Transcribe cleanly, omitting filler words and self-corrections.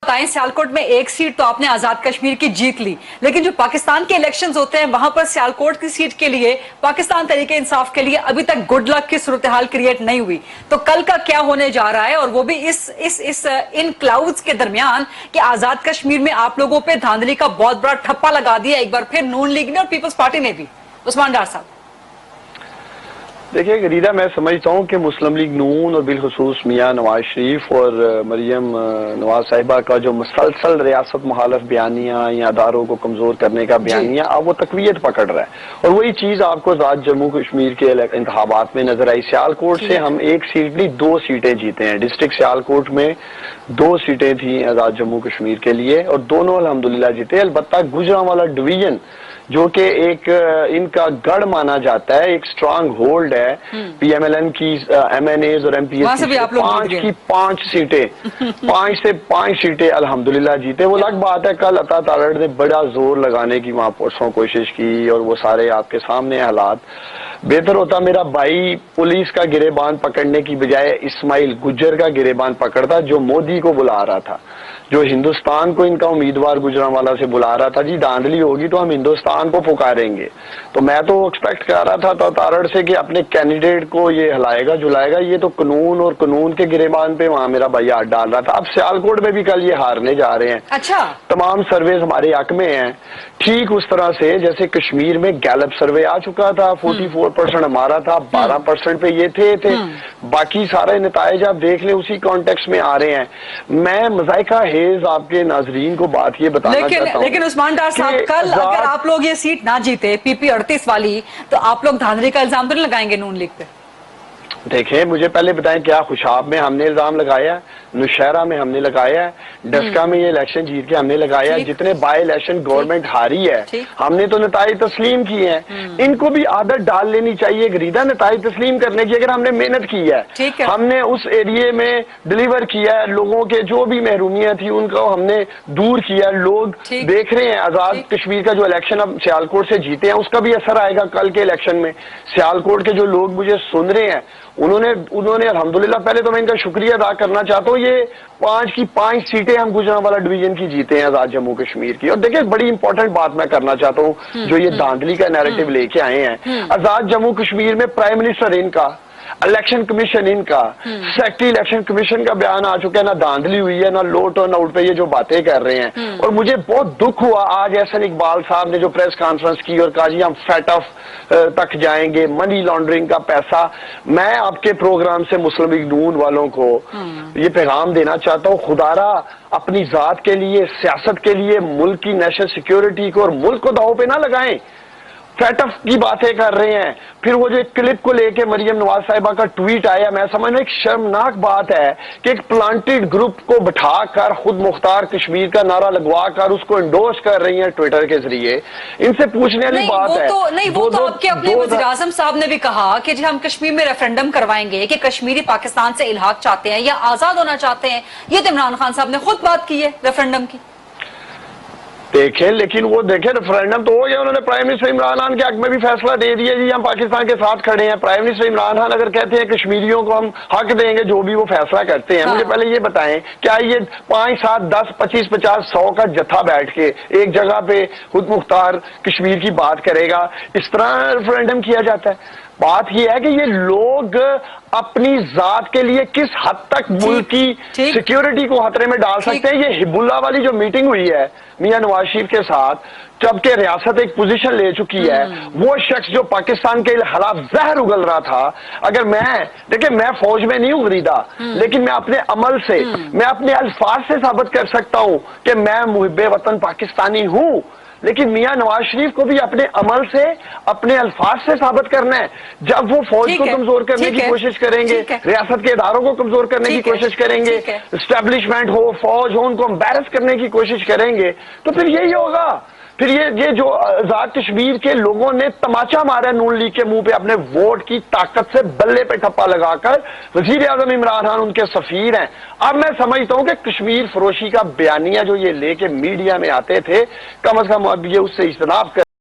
बताएं, सियालकोट में एक सीट तो आपने आजाद कश्मीर की जीत ली, लेकिन जो पाकिस्तान के इलेक्शंस होते हैं वहां पर सियालकोट की सीट के लिए पाकिस्तान तरीके इंसाफ के लिए अभी तक गुड लक की सूरत हाल क्रिएट नहीं हुई। तो कल का क्या होने जा रहा है, और वो भी इन क्लाउड्स के दरमियान कि आजाद कश्मीर में आप लोगों पे धांधली का बहुत बड़ा ठप्पा लगा दिया एक बार फिर नून लीग ने और पीपल्स पार्टी ने भी। उस्मान डार साहब, देखिए गरीदा, मैं समझता हूँ कि मुस्लिम लीग नून और बिलखुसूस मियाँ नवाज शरीफ और मरियम नवाज साहिबा का जो मुसलसल रियासत मुखालफ बयानियाँ या अदारों को कमजोर करने का बयानियाँ, अब वो तकवीयत पकड़ रहा है। और वही चीज आपको आजाद जम्मू कश्मीर के इंतखाबात में नजर आई। सियालकोट से हम एक सीट नहीं 2 सीटें जीते हैं। डिस्ट्रिक्ट सियालकोट में 2 सीटें थी आजाद जम्मू कश्मीर के लिए और दोनों अल्हम्दुलिल्लाह जीते। अलबत्ता गुजरांवाला डिवीजन जो कि एक इनका गढ़ माना जाता है, एक स्ट्रांग होल्ड है पीएमएलएन की, एमएनएज और एमपीएस की 5 सीटें 5 से 5 सीटें अल्हम्दुलिल्लाह जीते। वो अलग बात है, कल अता तारड़ ने बड़ा जोर लगाने की वहां परसों कोशिश की और वो सारे आपके सामने हालात। बेहतर होता मेरा भाई पुलिस का गिरेबान पकड़ने की बजाय इस्माइल गुज्जर का गिरेबान पकड़ता, जो मोदी को बुला रहा था, जो हिंदुस्तान को इनका उम्मीदवार गुजरांवाला से बुला रहा था। जी धांधली होगी तो हम हिंदुस्तान को पुकारेंगे। तो मैं तो एक्सपेक्ट कर रहा था तारड़ से कि अपने कैंडिडेट को ये हिलाएगा जुलाएगा। ये तो कानून और कानून के गिरेबान पे वहां मेरा भाई हाथ डाल रहा था। अब सियालकोट में भी कल ये हारने जा रहे हैं। अच्छा, तमाम सर्वे हमारे हक में हैं, ठीक उस तरह से जैसे कश्मीर में गैलप सर्वे आ चुका था, 44% हमारा था, 12% पे ये थे। बाकी सारे नताइज आप देख लें उसी कॉन्टेक्स्ट में आ रहे हैं। मैं मजाइका हेज आपके नाजरीन को बात ये बताना चाहता हूं। लेकिन उस्मान डार साहब, कल अगर आप लोग ये सीट ना जीते पीपी 38 वाली, तो आप लोग धांधली का इल्जाम तो नहीं लगाएंगे नून लीग पे? देखें, मुझे पहले बताएं, क्या खुशाब में हमने इल्जाम लगाया, नुशहरा में हमने लगाया, डस्का में ये इलेक्शन जीत के हमने लगाया, जितने बाई इलेक्शन गवर्नमेंट हारी है हमने तो नताइज तस्लीम किए हैं। इनको भी आदत डाल लेनी चाहिए गरीदा नताइज तस्लीम करने की। अगर हमने मेहनत की है, हमने उस एरिए में डिलीवर किया है, लोगों के जो भी महरूमियां थी उनको हमने दूर किया। लोग देख रहे हैं आजाद कश्मीर का जो इलेक्शन अब सियालकोट से जीते हैं उसका भी असर आएगा कल के इलेक्शन में। सियालकोट के जो लोग मुझे सुन रहे हैं उन्होंने अल्हम्दुलिल्लाह, पहले तो मैं इनका शुक्रिया अदा करना चाहता हूँ, ये 5 की 5 सीटें हम गुजरांवाला डिवीजन की जीते हैं आजाद जम्मू कश्मीर की। और देखिए बड़ी इंपॉर्टेंट बात मैं करना चाहता हूँ, जो ये धांधली का नैरेटिव लेके आए हैं। आजाद जम्मू कश्मीर में प्राइम मिनिस्टर इनका, इलेक्शन कमीशन इनका, सेक्रेटरी इलेक्शन कमीशन का बयान आ चुका है, ना धांधली हुई है ना लो टर्न आउट पे ये जो बातें कर रहे हैं। और मुझे बहुत दुख हुआ आज एहसन इकबाल साहब ने जो प्रेस कॉन्फ्रेंस की और कहा जी हम फैट ऑफ तक जाएंगे, मनी लॉन्ड्रिंग का पैसा। मैं आपके प्रोग्राम से मुस्लिम लीग नून वालों को ये पैगाम देना चाहता हूँ, खुदारा अपनी जात के लिए, सियासत के लिए, मुल्क की नेशनल सिक्योरिटी को और मुल्क को दांव पे ना लगाएं। फैटअप की बातें कर रहे हैं। फिर वो जो एक क्लिप को लेके मरियम नवाज साहिबा का ट्वीट आया, मैं समझ एक शर्मनाक बात है कि एक प्लांटेड ग्रुप को बिठाकर खुद मुख्तार कश्मीर का नारा लगवा कर उसको इंडोर्स कर रही है ट्विटर के जरिए। इनसे पूछने वाली बात है। वो तो आपके अपने वज़ीर आज़म साहब ने भी कहा कि जी हम कश्मीर में रेफरेंडम करवाएंगे कि कश्मीरी पाकिस्तान से इल्हाक चाहते हैं या आजाद होना चाहते हैं। ये तो इमरान खान साहब ने खुद बात की है रेफरेंडम की। देखें, लेकिन वो देखें रेफरेंडम तो हो गया, उन्होंने प्राइम मिनिस्टर इमरान खान के हक में भी फैसला दे दिया जी हम पाकिस्तान के साथ खड़े हैं। प्राइम मिनिस्टर इमरान खान अगर कहते हैं कश्मीरियों को हम हक देंगे जो भी वो फैसला करते हैं। मुझे पहले ये बताएं, क्या ये 5, 7, 10, 25, 50, 100 का जत्था बैठ के एक जगह पे खुद मुख्तार कश्मीर की बात करेगा? इस तरह रेफरेंडम किया जाता है? बात यह है कि ये लोग अपनी जात के लिए किस हद तक मुल्क की सिक्योरिटी को खतरे में डाल सकते हैं। ये हिब्बुल्लाह वाली जो मीटिंग हुई है मियां नवाज शरीफ के साथ, जबकि रियासत एक पोजीशन ले चुकी है, वो शख्स जो पाकिस्तान के खिलाफ जहर उगल रहा था, अगर देखिए मैं फौज में नहीं हूं गरीदा, लेकिन मैं अपने अमल से, मैं अपने अल्फाज से साबित कर सकता हूं कि मैं मुहिब्बे वतन पाकिस्तानी हूं। लेकिन मियां नवाज शरीफ को भी अपने अमल से, अपने अल्फाज से साबित करना है। जब वो फौज को कमजोर करने की कोशिश करेंगे, रियासत के इदारों को कमजोर करने की कोशिश करेंगे, एस्टेब्लिशमेंट हो, फौज हो, उनको एम्बैरस करने की कोशिश करेंगे, तो फिर यही होगा। फिर ये जो आजाद कश्मीर के लोगों ने तमाचा मारा नून लीग के मुंह पे अपने वोट की ताकत से बल्ले पे ठप्पा लगाकर, वजीर आजम इमरान खान उनके सफीर हैं। अब मैं समझता हूं कि कश्मीर फरोशी का बयानिया जो ये लेके मीडिया में आते थे, कम अज कम अब ये उससे इज्तनाब कर